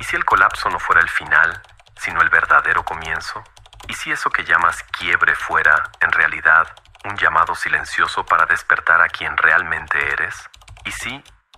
¿Y si el colapso no fuera el final, sino el verdadero comienzo? ¿Y si eso que llamas quiebre fuera, en realidad, un llamado silencioso para despertar a quien realmente eres? ¿Y si,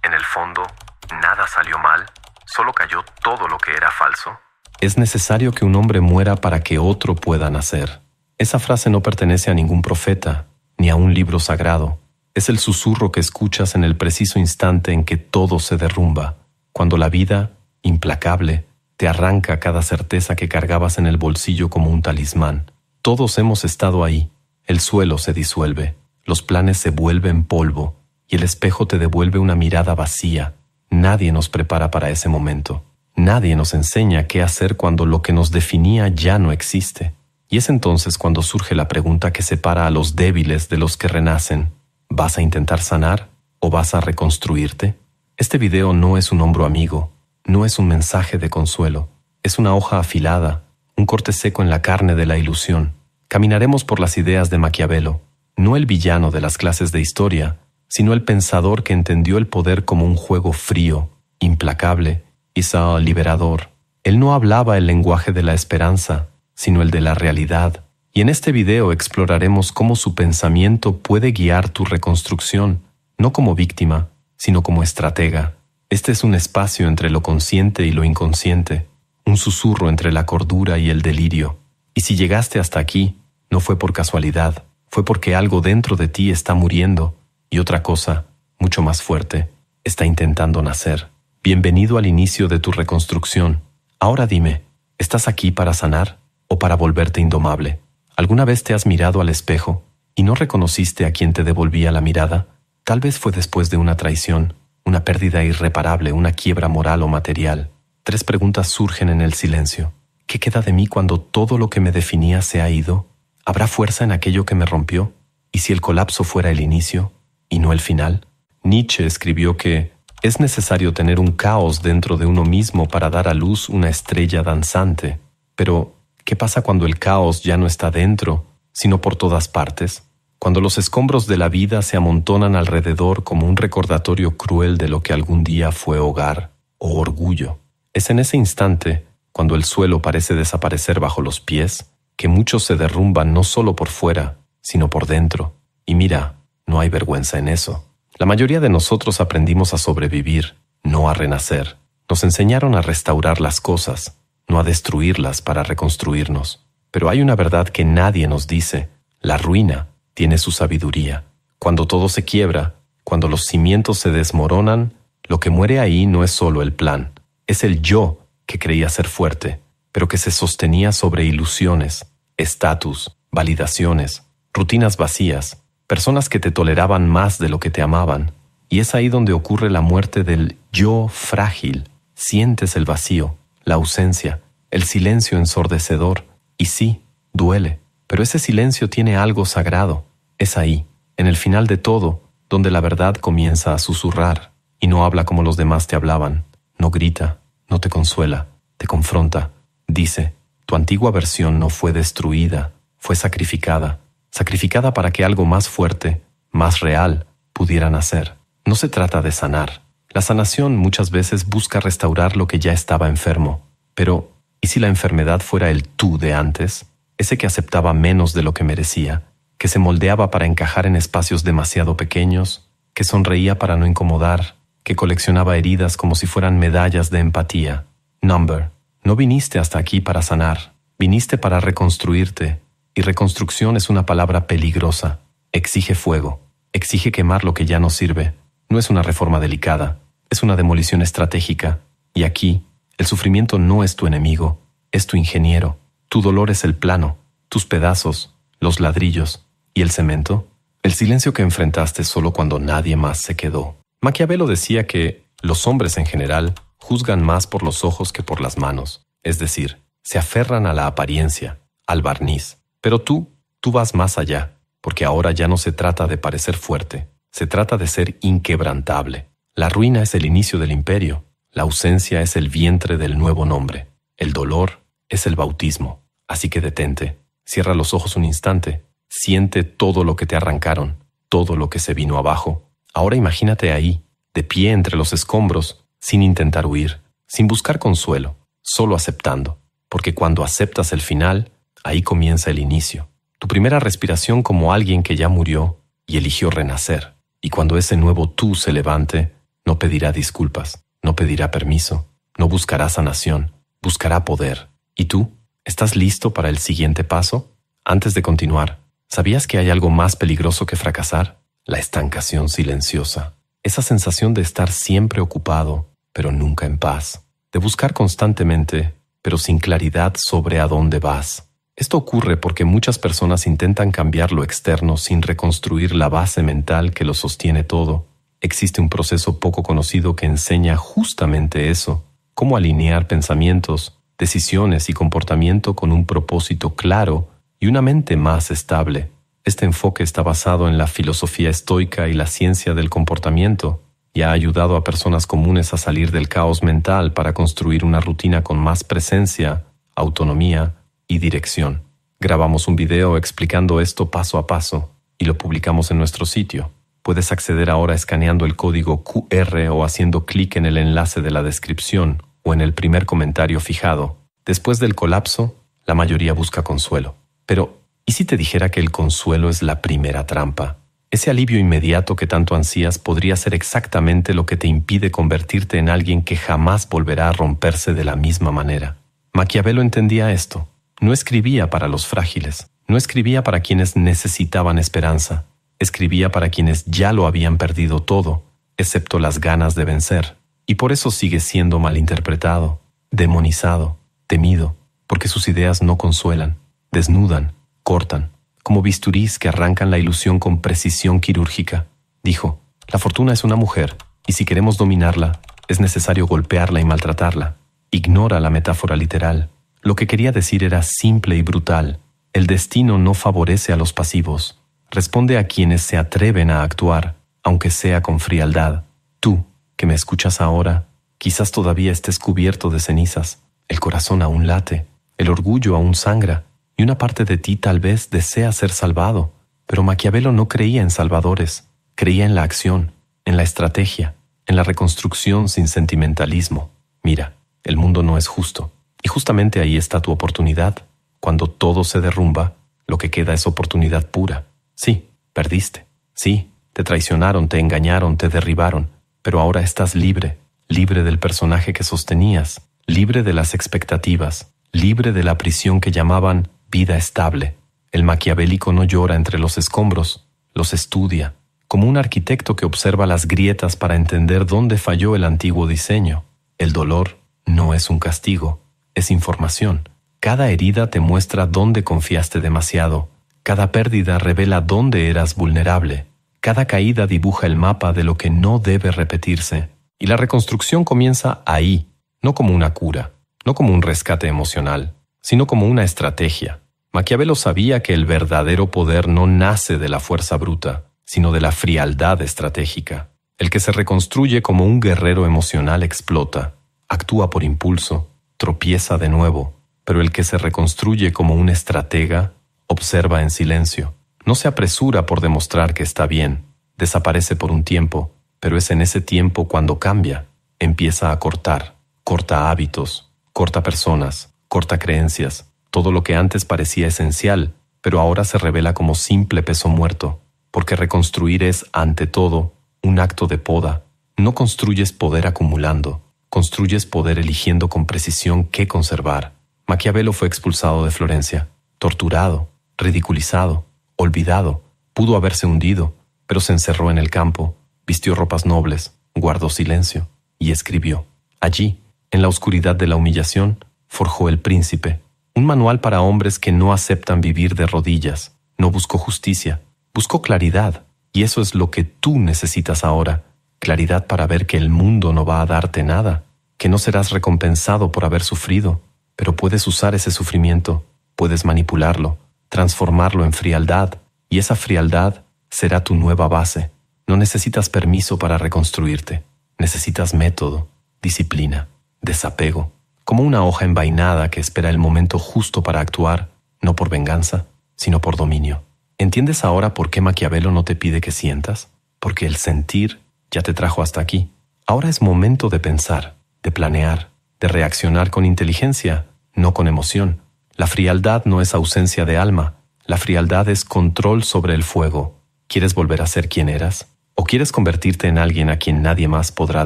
en el fondo, nada salió mal, solo cayó todo lo que era falso? Es necesario que un hombre muera para que otro pueda nacer. Esa frase no pertenece a ningún profeta, ni a un libro sagrado. Es el susurro que escuchas en el preciso instante en que todo se derrumba, cuando la vida, implacable, te arranca cada certeza que cargabas en el bolsillo como un talismán. Todos hemos estado ahí. El suelo se disuelve, los planes se vuelven polvo y el espejo te devuelve una mirada vacía. Nadie nos prepara para ese momento. Nadie nos enseña qué hacer cuando lo que nos definía ya no existe. Y es entonces cuando surge la pregunta que separa a los débiles de los que renacen. ¿Vas a intentar sanar o vas a reconstruirte? Este video no es un hombro amigo. No es un mensaje de consuelo, es una hoja afilada, un corte seco en la carne de la ilusión. Caminaremos por las ideas de Maquiavelo, no el villano de las clases de historia, sino el pensador que entendió el poder como un juego frío, implacable y liberador. Él no hablaba el lenguaje de la esperanza, sino el de la realidad, y en este video exploraremos cómo su pensamiento puede guiar tu reconstrucción, no como víctima, sino como estratega. Este es un espacio entre lo consciente y lo inconsciente, un susurro entre la cordura y el delirio. Y si llegaste hasta aquí, no fue por casualidad, fue porque algo dentro de ti está muriendo y otra cosa, mucho más fuerte, está intentando nacer. Bienvenido al inicio de tu reconstrucción. Ahora dime, ¿estás aquí para sanar o para volverte indomable? ¿Alguna vez te has mirado al espejo y no reconociste a quien te devolvía la mirada? Tal vez fue después de una traición, una pérdida irreparable, una quiebra moral o material. 3 preguntas surgen en el silencio. ¿Qué queda de mí cuando todo lo que me definía se ha ido? ¿Habrá fuerza en aquello que me rompió? ¿Y si el colapso fuera el inicio y no el final? Nietzsche escribió que es necesario tener un caos dentro de uno mismo para dar a luz una estrella danzante. Pero, ¿qué pasa cuando el caos ya no está dentro, sino por todas partes? Cuando los escombros de la vida se amontonan alrededor como un recordatorio cruel de lo que algún día fue hogar o orgullo. Es en ese instante, cuando el suelo parece desaparecer bajo los pies, que muchos se derrumban no solo por fuera, sino por dentro. Y mira, no hay vergüenza en eso. La mayoría de nosotros aprendimos a sobrevivir, no a renacer. Nos enseñaron a restaurar las cosas, no a destruirlas para reconstruirnos. Pero hay una verdad que nadie nos dice: la ruina tiene su sabiduría. Cuando todo se quiebra, cuando los cimientos se desmoronan, lo que muere ahí no es solo el plan, es el yo que creía ser fuerte, pero que se sostenía sobre ilusiones, estatus, validaciones, rutinas vacías, personas que te toleraban más de lo que te amaban. Y es ahí donde ocurre la muerte del yo frágil. Sientes el vacío, la ausencia, el silencio ensordecedor. Y sí, duele, pero ese silencio tiene algo sagrado. Es ahí, en el final de todo, donde la verdad comienza a susurrar y no habla como los demás te hablaban. No grita, no te consuela, te confronta. Dice, tu antigua versión no fue destruida, fue sacrificada. Sacrificada para que algo más fuerte, más real, pudiera nacer. No se trata de sanar. La sanación muchas veces busca restaurar lo que ya estaba enfermo. Pero, ¿y si la enfermedad fuera el tú de antes? Ese que aceptaba menos de lo que merecía, que se moldeaba para encajar en espacios demasiado pequeños, que sonreía para no incomodar, que coleccionaba heridas como si fueran medallas de empatía. Number, no viniste hasta aquí para sanar, viniste para reconstruirte, y reconstrucción es una palabra peligrosa. Exige fuego, exige quemar lo que ya no sirve. No es una reforma delicada, es una demolición estratégica. Y aquí, el sufrimiento no es tu enemigo, es tu ingeniero. Tu dolor es el plano, tus pedazos, los ladrillos y el cemento. El silencio que enfrentaste solo cuando nadie más se quedó. Maquiavelo decía que los hombres en general juzgan más por los ojos que por las manos. Es decir, se aferran a la apariencia, al barniz. Pero tú vas más allá, porque ahora ya no se trata de parecer fuerte, se trata de ser inquebrantable. La ruina es el inicio del imperio, la ausencia es el vientre del nuevo nombre, el dolor es el bautismo. Así que detente, cierra los ojos un instante, siente todo lo que te arrancaron, todo lo que se vino abajo. Ahora imagínate ahí, de pie entre los escombros, sin intentar huir, sin buscar consuelo, solo aceptando, porque cuando aceptas el final, ahí comienza el inicio. Tu primera respiración como alguien que ya murió y eligió renacer. Y cuando ese nuevo tú se levante, no pedirá disculpas, no pedirá permiso, no buscará sanación, buscará poder. ¿Y tú? ¿Estás listo para el siguiente paso? Antes de continuar, ¿sabías que hay algo más peligroso que fracasar? La estancación silenciosa. Esa sensación de estar siempre ocupado, pero nunca en paz. De buscar constantemente, pero sin claridad sobre a dónde vas. Esto ocurre porque muchas personas intentan cambiar lo externo sin reconstruir la base mental que lo sostiene todo. Existe un proceso poco conocido que enseña justamente eso, cómo alinear pensamientos, decisiones y comportamiento con un propósito claro y una mente más estable. Este enfoque está basado en la filosofía estoica y la ciencia del comportamiento y ha ayudado a personas comunes a salir del caos mental para construir una rutina con más presencia, autonomía y dirección. Grabamos un video explicando esto paso a paso y lo publicamos en nuestro sitio. Puedes acceder ahora escaneando el código QR o haciendo clic en el enlace de la descripción o en el primer comentario fijado. Después del colapso, la mayoría busca consuelo. Pero, ¿y si te dijera que el consuelo es la primera trampa? Ese alivio inmediato que tanto ansías podría ser exactamente lo que te impide convertirte en alguien que jamás volverá a romperse de la misma manera. Maquiavelo entendía esto. No escribía para los frágiles, no escribía para quienes necesitaban esperanza, escribía para quienes ya lo habían perdido todo, excepto las ganas de vencer. Y por eso sigue siendo malinterpretado, demonizado, temido, porque sus ideas no consuelan, desnudan, cortan, como bisturís que arrancan la ilusión con precisión quirúrgica. Dijo, la fortuna es una mujer, y si queremos dominarla, es necesario golpearla y maltratarla. Ignora la metáfora literal. Lo que quería decir era simple y brutal. El destino no favorece a los pasivos. Responde a quienes se atreven a actuar, aunque sea con frialdad. Tú, que me escuchas ahora, quizás todavía estés cubierto de cenizas. El corazón aún late, el orgullo aún sangra, y una parte de ti tal vez desea ser salvado. Pero Maquiavelo no creía en salvadores, creía en la acción, en la estrategia, en la reconstrucción sin sentimentalismo. Mira, el mundo no es justo. Y justamente ahí está tu oportunidad. Cuando todo se derrumba, lo que queda es oportunidad pura. Sí, perdiste. Sí, te traicionaron, te engañaron, te derribaron. Pero ahora estás libre, libre del personaje que sostenías, libre de las expectativas, libre de la prisión que llamaban vida estable. El maquiavélico no llora entre los escombros, los estudia, como un arquitecto que observa las grietas para entender dónde falló el antiguo diseño. El dolor no es un castigo. Es información. Cada herida te muestra dónde confiaste demasiado. Cada pérdida revela dónde eras vulnerable. Cada caída dibuja el mapa de lo que no debe repetirse. Y la reconstrucción comienza ahí, no como una cura, no como un rescate emocional, sino como una estrategia. Maquiavelo sabía que el verdadero poder no nace de la fuerza bruta, sino de la frialdad estratégica. El que se reconstruye como un guerrero emocional explota, actúa por impulso, tropieza de nuevo, pero el que se reconstruye como un estratega observa en silencio. No se apresura por demostrar que está bien, desaparece por un tiempo, pero es en ese tiempo cuando cambia, empieza a cortar, corta hábitos, corta personas, corta creencias, todo lo que antes parecía esencial, pero ahora se revela como simple peso muerto, porque reconstruir es, ante todo, un acto de poda. No construyes poder acumulando, construyes poder eligiendo con precisión qué conservar. Maquiavelo fue expulsado de Florencia, torturado, ridiculizado, olvidado, pudo haberse hundido, pero se encerró en el campo, vistió ropas nobles, guardó silencio y escribió. Allí, en la oscuridad de la humillación, forjó El Príncipe, un manual para hombres que no aceptan vivir de rodillas. No buscó justicia, buscó claridad, y eso es lo que tú necesitas ahora. Claridad para ver que el mundo no va a darte nada, que no serás recompensado por haber sufrido, pero puedes usar ese sufrimiento, puedes manipularlo, transformarlo en frialdad, y esa frialdad será tu nueva base. No necesitas permiso para reconstruirte, necesitas método, disciplina, desapego, como una hoja envainada que espera el momento justo para actuar, no por venganza, sino por dominio. ¿Entiendes ahora por qué Maquiavelo no te pide que sientas? Porque el sentir ya te trajo hasta aquí. Ahora es momento de pensar, de planear, de reaccionar con inteligencia, no con emoción. La frialdad no es ausencia de alma, la frialdad es control sobre el fuego. ¿Quieres volver a ser quien eras? ¿O quieres convertirte en alguien a quien nadie más podrá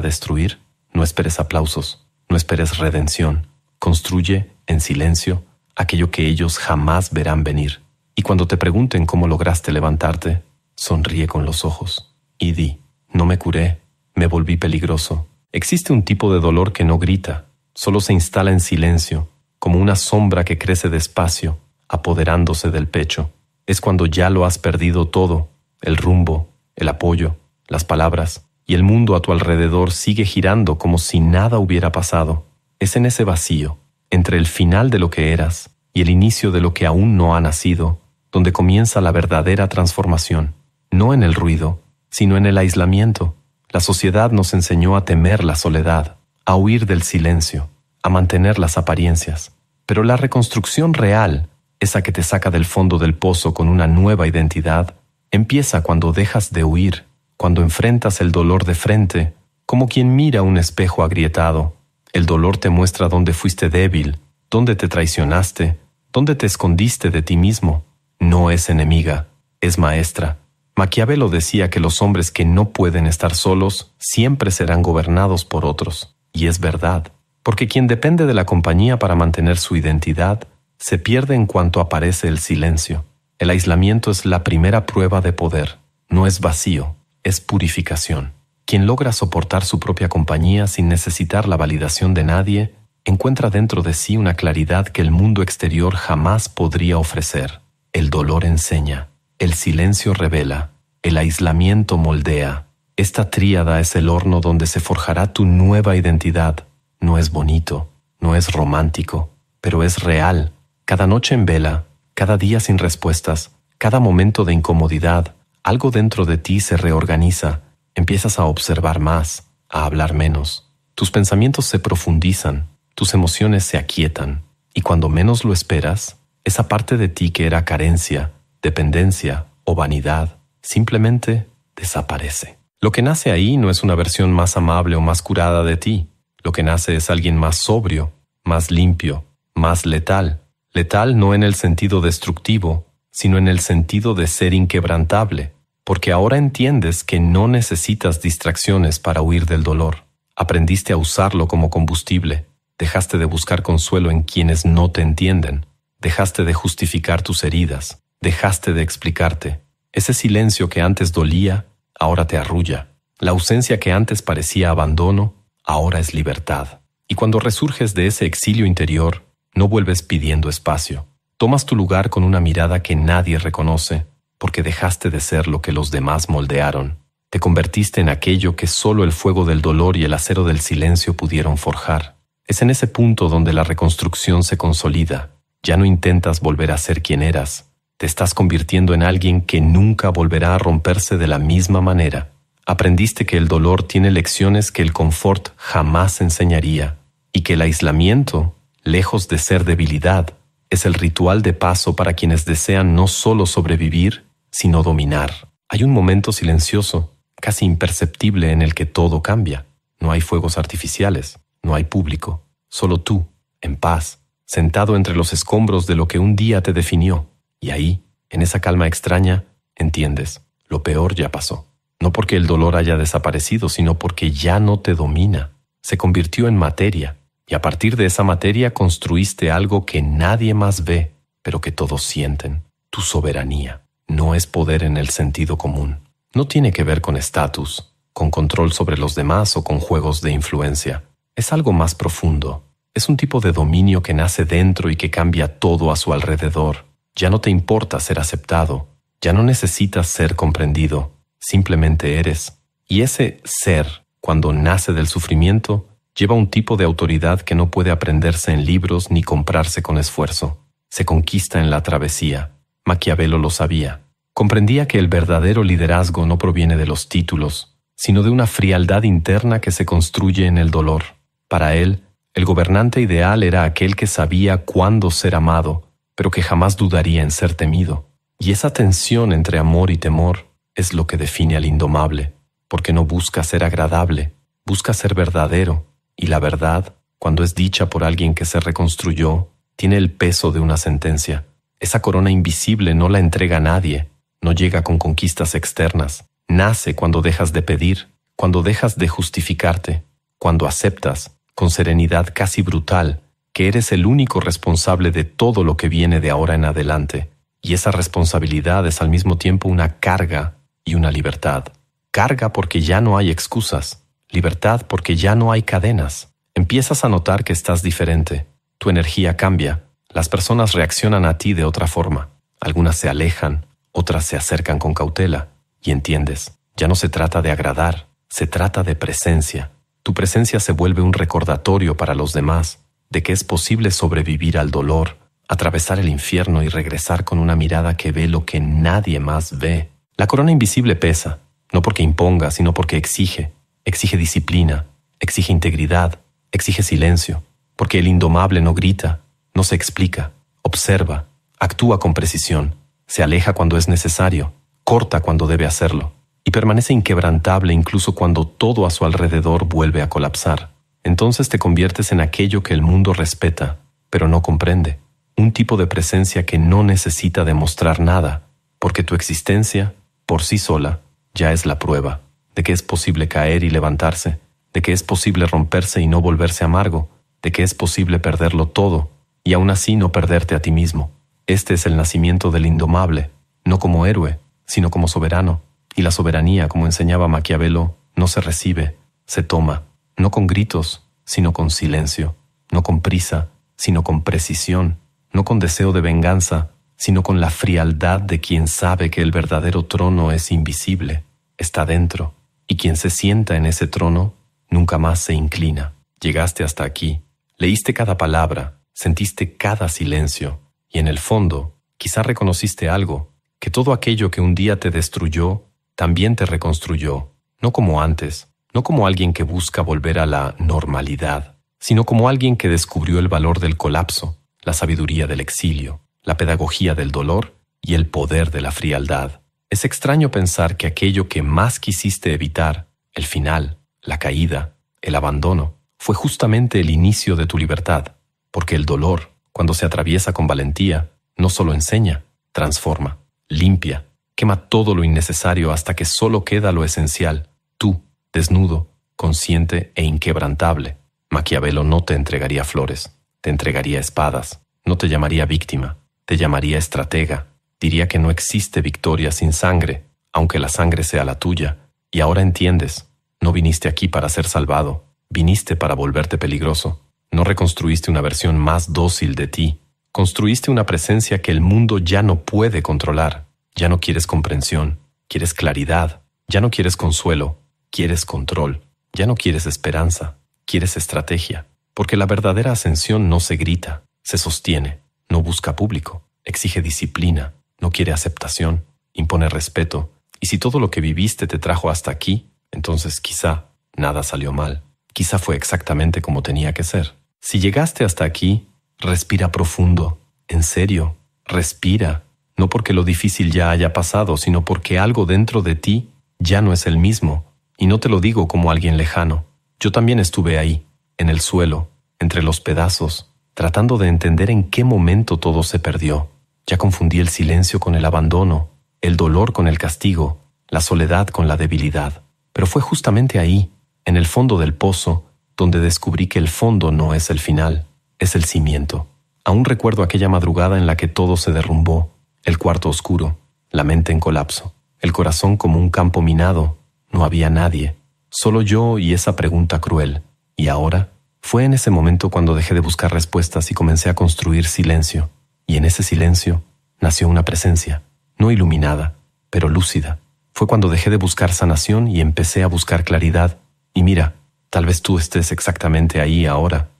destruir? No esperes aplausos, no esperes redención. Construye, en silencio, aquello que ellos jamás verán venir. Y cuando te pregunten cómo lograste levantarte, sonríe con los ojos y di: no me curé, me volví peligroso. Existe un tipo de dolor que no grita, solo se instala en silencio, como una sombra que crece despacio, apoderándose del pecho. Es cuando ya lo has perdido todo, el rumbo, el apoyo, las palabras, y el mundo a tu alrededor sigue girando como si nada hubiera pasado. Es en ese vacío, entre el final de lo que eras y el inicio de lo que aún no ha nacido, donde comienza la verdadera transformación. No en el ruido, sino en el aislamiento. La sociedad nos enseñó a temer la soledad, a huir del silencio, a mantener las apariencias. Pero la reconstrucción real, esa que te saca del fondo del pozo con una nueva identidad, empieza cuando dejas de huir, cuando enfrentas el dolor de frente, como quien mira un espejo agrietado. El dolor te muestra dónde fuiste débil, dónde te traicionaste, dónde te escondiste de ti mismo. No es enemiga, es maestra. Maquiavelo decía que los hombres que no pueden estar solos siempre serán gobernados por otros. Y es verdad, porque quien depende de la compañía para mantener su identidad, se pierde en cuanto aparece el silencio. El aislamiento es la primera prueba de poder. No es vacío, es purificación. Quien logra soportar su propia compañía sin necesitar la validación de nadie, encuentra dentro de sí una claridad que el mundo exterior jamás podría ofrecer. El dolor enseña, el silencio revela, el aislamiento moldea. Esta tríada es el horno donde se forjará tu nueva identidad. No es bonito, no es romántico, pero es real. Cada noche en vela, cada día sin respuestas, cada momento de incomodidad, algo dentro de ti se reorganiza. Empiezas a observar más, a hablar menos. Tus pensamientos se profundizan, tus emociones se aquietan. Y cuando menos lo esperas, esa parte de ti que era carencia, dependencia o vanidad, simplemente desaparece. Lo que nace ahí no es una versión más amable o más curada de ti. Lo que nace es alguien más sobrio, más limpio, más letal. Letal no en el sentido destructivo, sino en el sentido de ser inquebrantable, porque ahora entiendes que no necesitas distracciones para huir del dolor. Aprendiste a usarlo como combustible. Dejaste de buscar consuelo en quienes no te entienden. Dejaste de justificar tus heridas. Dejaste de explicarte. Ese silencio que antes dolía, ahora te arrulla. La ausencia que antes parecía abandono, ahora es libertad. Y cuando resurges de ese exilio interior, no vuelves pidiendo espacio. Tomas tu lugar con una mirada que nadie reconoce, porque dejaste de ser lo que los demás moldearon. Te convertiste en aquello que solo el fuego del dolor y el acero del silencio pudieron forjar. Es en ese punto donde la reconstrucción se consolida. Ya no intentas volver a ser quien eras. Te estás convirtiendo en alguien que nunca volverá a romperse de la misma manera. Aprendiste que el dolor tiene lecciones que el confort jamás enseñaría, y que el aislamiento, lejos de ser debilidad, es el ritual de paso para quienes desean no solo sobrevivir, sino dominar. Hay un momento silencioso, casi imperceptible, en el que todo cambia. No hay fuegos artificiales, no hay público, solo tú, en paz, sentado entre los escombros de lo que un día te definió. Y ahí, en esa calma extraña, entiendes, lo peor ya pasó. No porque el dolor haya desaparecido, sino porque ya no te domina. Se convirtió en materia, y a partir de esa materia construiste algo que nadie más ve, pero que todos sienten. Tu soberanía. No es poder en el sentido común. No tiene que ver con estatus, con control sobre los demás o con juegos de influencia. Es algo más profundo. Es un tipo de dominio que nace dentro y que cambia todo a su alrededor. Ya no te importa ser aceptado. Ya no necesitas ser comprendido. Simplemente eres. Y ese ser, cuando nace del sufrimiento, lleva un tipo de autoridad que no puede aprenderse en libros ni comprarse con esfuerzo. Se conquista en la travesía. Maquiavelo lo sabía. Comprendía que el verdadero liderazgo no proviene de los títulos, sino de una frialdad interna que se construye en el dolor. Para él, el gobernante ideal era aquel que sabía cuándo ser amado, pero que jamás dudaría en ser temido. Y esa tensión entre amor y temor es lo que define al indomable, porque no busca ser agradable, busca ser verdadero, y la verdad, cuando es dicha por alguien que se reconstruyó, tiene el peso de una sentencia. Esa corona invisible no la entrega a nadie, no llega con conquistas externas. Nace cuando dejas de pedir, cuando dejas de justificarte, cuando aceptas, con serenidad casi brutal, que eres el único responsable de todo lo que viene de ahora en adelante. Y esa responsabilidad es al mismo tiempo una carga y una libertad. Carga porque ya no hay excusas, libertad porque ya no hay cadenas. Empiezas a notar que estás diferente, tu energía cambia, las personas reaccionan a ti de otra forma. Algunas se alejan, otras se acercan con cautela. Y entiendes, ya no se trata de agradar, se trata de presencia. Tu presencia se vuelve un recordatorio para los demás de que es posible sobrevivir al dolor, atravesar el infierno y regresar con una mirada que ve lo que nadie más ve. La corona invisible pesa, no porque imponga, sino porque exige. Exige disciplina, exige integridad, exige silencio, porque el indomable no grita, no se explica, observa, actúa con precisión, se aleja cuando es necesario, corta cuando debe hacerlo, y permanece inquebrantable incluso cuando todo a su alrededor vuelve a colapsar. Entonces te conviertes en aquello que el mundo respeta, pero no comprende. Un tipo de presencia que no necesita demostrar nada, porque tu existencia, por sí sola, ya es la prueba de que es posible caer y levantarse, de que es posible romperse y no volverse amargo, de que es posible perderlo todo y aún así no perderte a ti mismo. Este es el nacimiento del indomable, no como héroe, sino como soberano. Y la soberanía, como enseñaba Maquiavelo, no se recibe, se toma, no con gritos, sino con silencio, no con prisa, sino con precisión, no con deseo de venganza, sino con la frialdad de quien sabe que el verdadero trono es invisible, está dentro, y quien se sienta en ese trono nunca más se inclina. Llegaste hasta aquí, leíste cada palabra, sentiste cada silencio, y en el fondo, quizá reconociste algo, que todo aquello que un día te destruyó, también te reconstruyó, no como antes, no como alguien que busca volver a la normalidad, sino como alguien que descubrió el valor del colapso, la sabiduría del exilio, la pedagogía del dolor y el poder de la frialdad. Es extraño pensar que aquello que más quisiste evitar, el final, la caída, el abandono, fue justamente el inicio de tu libertad, porque el dolor, cuando se atraviesa con valentía, no solo enseña, transforma, limpia, quema todo lo innecesario hasta que solo queda lo esencial, tú, desnudo, consciente e inquebrantable. Maquiavelo no te entregaría flores, te entregaría espadas, no te llamaría víctima, te llamaría estratega, diría que no existe victoria sin sangre, aunque la sangre sea la tuya, y ahora entiendes, no viniste aquí para ser salvado, viniste para volverte peligroso, no reconstruiste una versión más dócil de ti, construiste una presencia que el mundo ya no puede controlar, ya no quieres comprensión, quieres claridad, ya no quieres consuelo, quieres control, ya no quieres esperanza, quieres estrategia, porque la verdadera ascensión no se grita, se sostiene, no busca público, exige disciplina, no quiere aceptación, impone respeto, y si todo lo que viviste te trajo hasta aquí, entonces quizá nada salió mal, quizá fue exactamente como tenía que ser. Si llegaste hasta aquí, respira profundo, en serio, respira, no porque lo difícil ya haya pasado, sino porque algo dentro de ti ya no es el mismo, y no te lo digo como alguien lejano. Yo también estuve ahí, en el suelo, entre los pedazos, tratando de entender en qué momento todo se perdió. Ya confundí el silencio con el abandono, el dolor con el castigo, la soledad con la debilidad. Pero fue justamente ahí, en el fondo del pozo, donde descubrí que el fondo no es el final, es el cimiento. Aún recuerdo aquella madrugada en la que todo se derrumbó, el cuarto oscuro, la mente en colapso, el corazón como un campo minado. No había nadie, solo yo y esa pregunta cruel. ¿Y ahora? Fue en ese momento cuando dejé de buscar respuestas y comencé a construir silencio. Y en ese silencio nació una presencia, no iluminada, pero lúcida. Fue cuando dejé de buscar sanación y empecé a buscar claridad. Y mira, tal vez tú estés exactamente ahí ahora.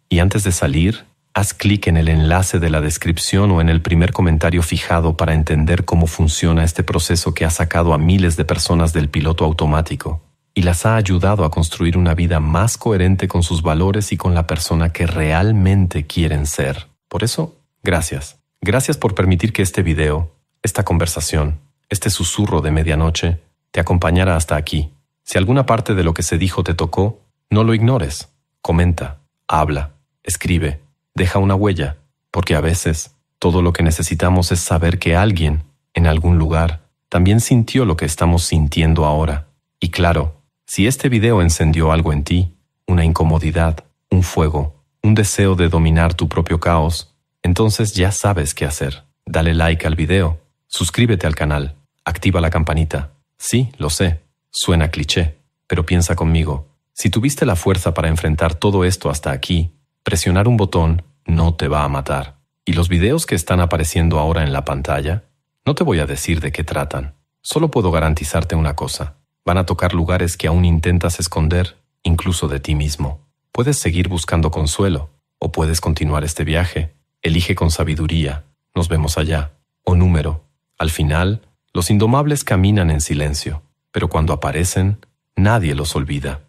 Y antes de salir, haz clic en el enlace de la descripción o en el primer comentario fijado para entender cómo funciona este proceso que ha sacado a miles de personas del piloto automático y las ha ayudado a construir una vida más coherente con sus valores y con la persona que realmente quieren ser. Por eso, gracias. Gracias por permitir que este video, esta conversación, este susurro de medianoche, te acompañara hasta aquí. Si alguna parte de lo que se dijo te tocó, no lo ignores. Comenta, Habla, escribe, deja una huella, porque a veces todo lo que necesitamos es saber que alguien, en algún lugar, también sintió lo que estamos sintiendo ahora. Y claro, si este video encendió algo en ti, una incomodidad, un fuego, un deseo de dominar tu propio caos, entonces ya sabes qué hacer. Dale like al video, suscríbete al canal, activa la campanita. Sí, lo sé, suena cliché, pero piensa conmigo. Si tuviste la fuerza para enfrentar todo esto hasta aquí, presionar un botón no te va a matar. ¿Y los videos que están apareciendo ahora en la pantalla? No te voy a decir de qué tratan. Solo puedo garantizarte una cosa. Van a tocar lugares que aún intentas esconder, incluso de ti mismo. Puedes seguir buscando consuelo, o puedes continuar este viaje. Elige con sabiduría. Nos vemos allá. O número. Al final, los indomables caminan en silencio, pero cuando aparecen, nadie los olvida.